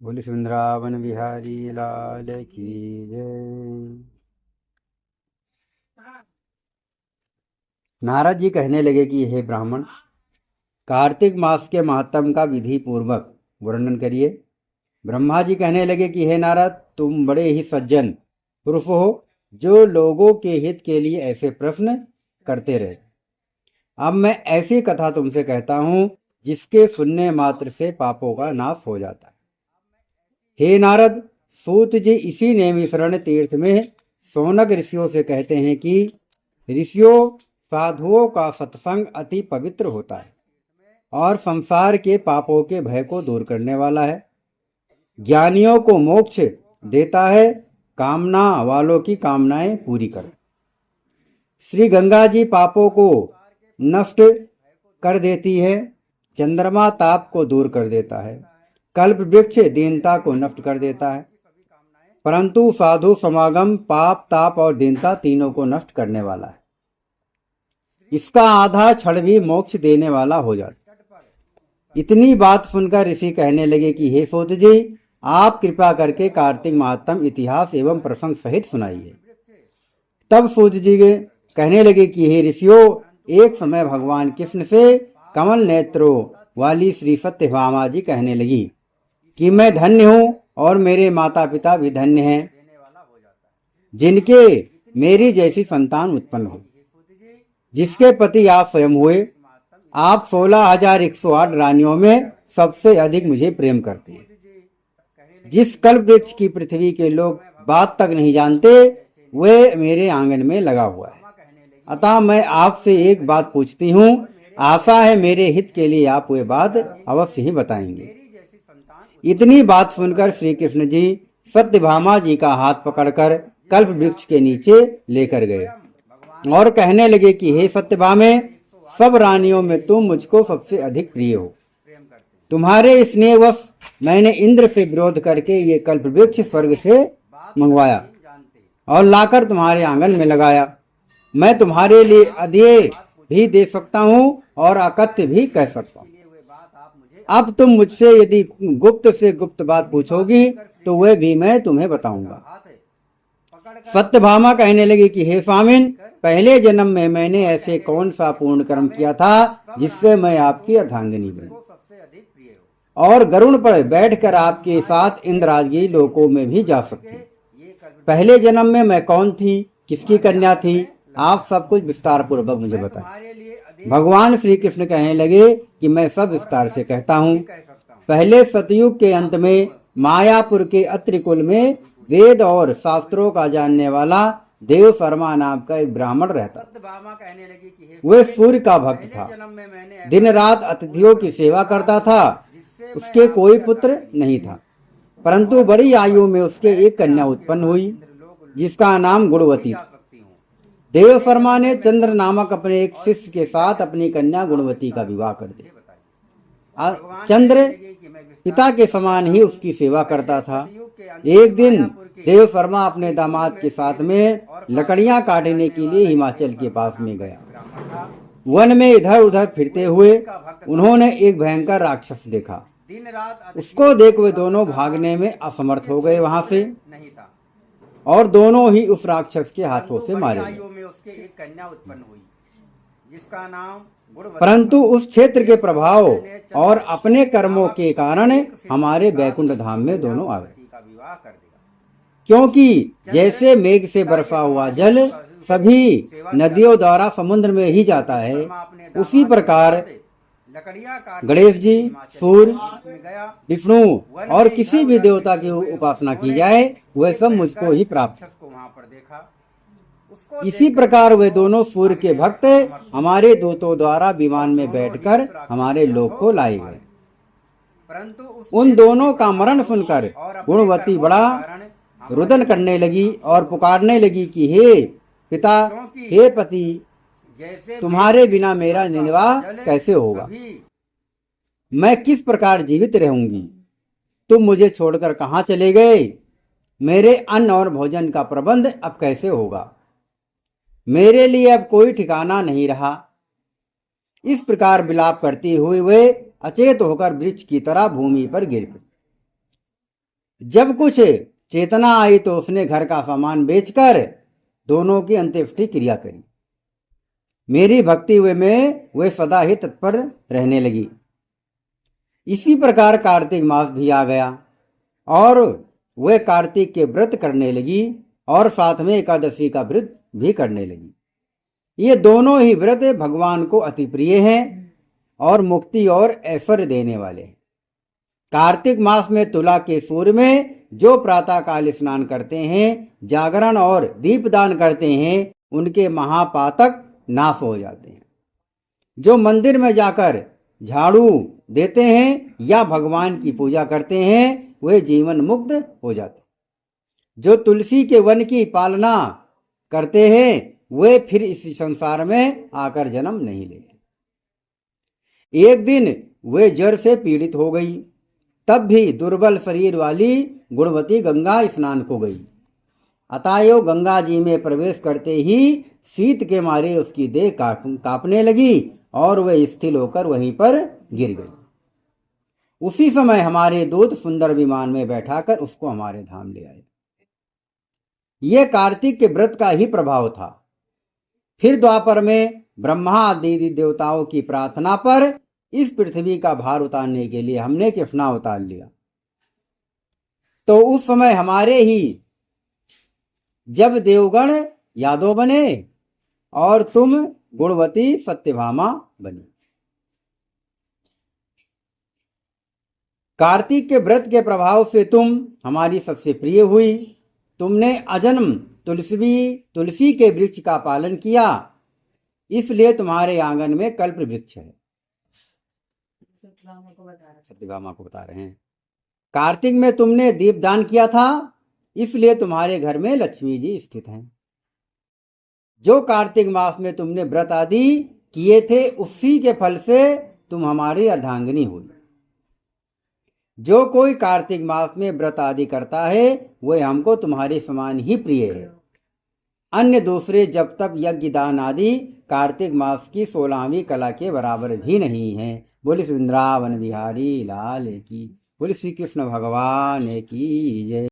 बोले वृंदावन बिहारी लाल की जय। नारद जी कहने लगे कि हे ब्राह्मण, कार्तिक मास के महात्म का विधि पूर्वक वर्णन करिए। ब्रह्मा जी कहने लगे कि हे नारद, तुम बड़े ही सज्जन पुरुष हो, जो लोगों के हित के लिए ऐसे प्रश्न करते रहे। अब मैं ऐसी कथा तुमसे कहता हूँ जिसके सुनने मात्र से पापों का नाश हो जाता है। हे नारद, सूत जी इसी नेमिशरण तीर्थ में शौनक ऋषियों से कहते हैं कि ऋषियों, साधुओं का सत्संग अति पवित्र होता है और संसार के पापों के भय को दूर करने वाला है। ज्ञानियों को मोक्ष देता है, कामना वालों की कामनाएं पूरी कर। श्री गंगा जी पापों को नष्ट कर देती है, चंद्रमा ताप को दूर कर देता है, कल्प वृक्ष दीनता को नष्ट कर देता है, परंतु साधु समागम पाप ताप और दीनता तीनों को नष्ट करने वाला है। इसका आधा क्षण भी मोक्ष देने वाला हो जाता। इतनी बात सुनकर ऋषि कहने लगे कि हे सूत जी, आप कृपा करके कार्तिक महात्म इतिहास एवं प्रसंग सहित सुनाइए। तब सूत जी कहने लगे कि हे ऋषियों, एक समय भगवान कृष्ण से कमल नेत्रों वाली श्री सत्यभामा जी कहने लगी कि मैं धन्य हूँ और मेरे माता पिता भी धन्य हैं, जिनके मेरी जैसी संतान उत्पन्न हो। जिसके पति आप स्वयं हुए, आप 16,108 रानियों में सबसे अधिक मुझे प्रेम करते हैं। जिस कल्प वृक्ष की पृथ्वी के लोग बात तक नहीं जानते, वे मेरे आंगन में लगा हुआ है। अतः मैं आपसे एक बात पूछती हूँ, आशा है मेरे हित के लिए आप वे बात अवश्य ही बताएंगे। इतनी बात सुनकर श्री कृष्ण जी सत्यभामा जी का हाथ पकड़कर कल्प वृक्ष के नीचे लेकर गए और कहने लगे कि हे सत्यभामे, सब रानियों में तुम मुझको सबसे अधिक प्रिय हो। तुम्हारे स्नेहवश मैंने इंद्र से विरोध करके ये कल्प वृक्ष स्वर्ग से मंगवाया और लाकर तुम्हारे आंगन में लगाया। मैं तुम्हारे लिए अध्यय भी दे सकता हूँ और अकथ्य भी कह सकता हूँ। अब तुम मुझसे यदि गुप्त से गुप्त बात पूछोगी तो वह भी मैं तुम्हें बताऊंगा। सत्यभामा कहने लगी कि हे स्वामिन, पहले जन्म में मैंने ऐसे कौन सा पूर्ण कर्म किया था जिससे मैं आपकी अर्धांगिनी बनी और गरुड़ पर बैठकर आपके साथ इंद्राजी लोकों में भी जा सकती। पहले जन्म में मैं कौन थी, किसकी कन्या थी, आप सब कुछ विस्तार पूर्वक मुझे बताएं। भगवान श्री कृष्ण कहने लगे कि मैं सब विस्तार से कहता हूँ। पहले सतयुग के अंत में मायापुर के अत्रि कुल में वेद और शास्त्रों का जानने वाला देव शर्मा नाम का एक ब्राह्मण रहता। वह सूर्य का भक्त था, दिन रात अतिथियों की सेवा करता था। उसके कोई पुत्र नहीं था, परंतु बड़ी आयु में उसके एक कन्या उत्पन्न हुई जिसका नाम गुणवती था। देव शर्मा ने चंद्र नामक अपने एक शिष्य के साथ अपनी कन्या गुणवती का विवाह कर दिया। चंद्र पिता के समान ही उसकी सेवा करता था। एक दिन देव शर्मा अपने दामाद के साथ में लकड़ियां काटने के लिए हिमाचल के पास में गया। वन में इधर उधर फिरते हुए उन्होंने एक भयंकर राक्षस देखा। उसको देख वे दोनों भागने में असमर्थ हो गए वहां से और दोनों ही उस राक्षस के हाथों से मारे गए। परंतु उस क्षेत्र के प्रभाव और अपने कर्मों के कारण हमारे बैकुंठ धाम में दोनों आ गए। क्योंकि जैसे मेघ से बरसा हुआ जल सभी नदियों द्वारा समुद्र में ही जाता है, उसी प्रकार गणेश जी, सूर्य, विष्णु और किसी भी देवता की उपासना की जाए वह सब मुझको ही प्राप्त है। इसी प्रकार वे दोनों सूर्य के भक्त हमारे दूतों द्वारा विमान में बैठकर हमारे लोक को लाए गए। उन दोनों का मरण सुनकर गुणवती बड़ा रुदन करने लगी और पुकारने लगी कि हे पिता, हे पति, तुम्हारे बिना मेरा निर्वाह कैसे होगा? मैं किस प्रकार जीवित रहूंगी? तुम मुझे छोड़कर कहाँ चले गए? मेरे अन्न और भोजन का प्रबंध अब कैसे होगा? मेरे लिए अब कोई ठिकाना नहीं रहा। इस प्रकार विलाप करती हुई वे अचेत होकर वृक्ष की तरह भूमि पर गिर पड़ी। जब कुछ चेतना आई तो उसने घर का सामान बेचकर दोनों की अंत्येष्टि क्रिया करी। मेरी भक्ति हुए में वे सदा ही तत्पर रहने लगी। इसी प्रकार कार्तिक मास भी आ गया और वे कार्तिक के व्रत करने लगी और साथ में एकादशी का व्रत भी करने लगी। ये दोनों ही व्रत भगवान को अति प्रिय हैं और मुक्ति और ऐश्वर्य देने वाले हैं। कार्तिक मास में तुला के सूर्य में जो प्रातः काल स्नान करते हैं, जागरण और दीपदान करते हैं, उनके महापातक नाश हो जाते हैं। जो मंदिर में जाकर झाड़ू देते हैं या भगवान की पूजा करते हैं, वे जीवन मुक्त हो जाते हैं। जो तुलसी के वन की पालना करते हैं, वे फिर इस संसार में आकर जन्म नहीं लेते। एक दिन वे जर से पीड़ित हो गई, तब भी दुर्बल शरीर वाली गुणवती गंगा स्नान को गई। अतएव गंगा जी में प्रवेश करते ही शीत के मारे उसकी देह कांपने लगी और वह स्थिर होकर वहीं पर गिर गई। उसी समय हमारे दूत सुंदर विमान में बैठाकर उसको हमारे धाम ले आए। यह कार्तिक के व्रत का ही प्रभाव था। फिर द्वापर में ब्रह्मा आदि देवताओं की प्रार्थना पर इस पृथ्वी का भार उतारने के लिए हमने कृष्णा उतार लिया। तो उस समय हमारे ही जब देवगण यादव बने और तुम गुणवती सत्यभामा बनी। कार्तिक के व्रत के प्रभाव से तुम हमारी सबसे प्रिय हुई। तुमने अजन्म तुलसी के वृक्ष का पालन किया, इसलिए तुम्हारे आंगन में कल्प वृक्ष है। सत्यभामा को बता रहे हैं। कार्तिक में तुमने दीपदान किया था, इसलिए तुम्हारे घर में लक्ष्मी जी स्थित हैं। जो कार्तिक मास में तुमने व्रत आदि किए थे, उसी के फल से तुम हमारी अर्धांगिनी हुई। जो कोई कार्तिक मास में व्रत आदि करता है, वह हमको तुम्हारे समान ही प्रिय है। अन्य दूसरे जब तक यज्ञ दान आदि कार्तिक मास की 16वीं कला के बराबर भी नहीं है। बोले वृंदावन बिहारी लाल की, बोले श्री कृष्ण भगवान की जय।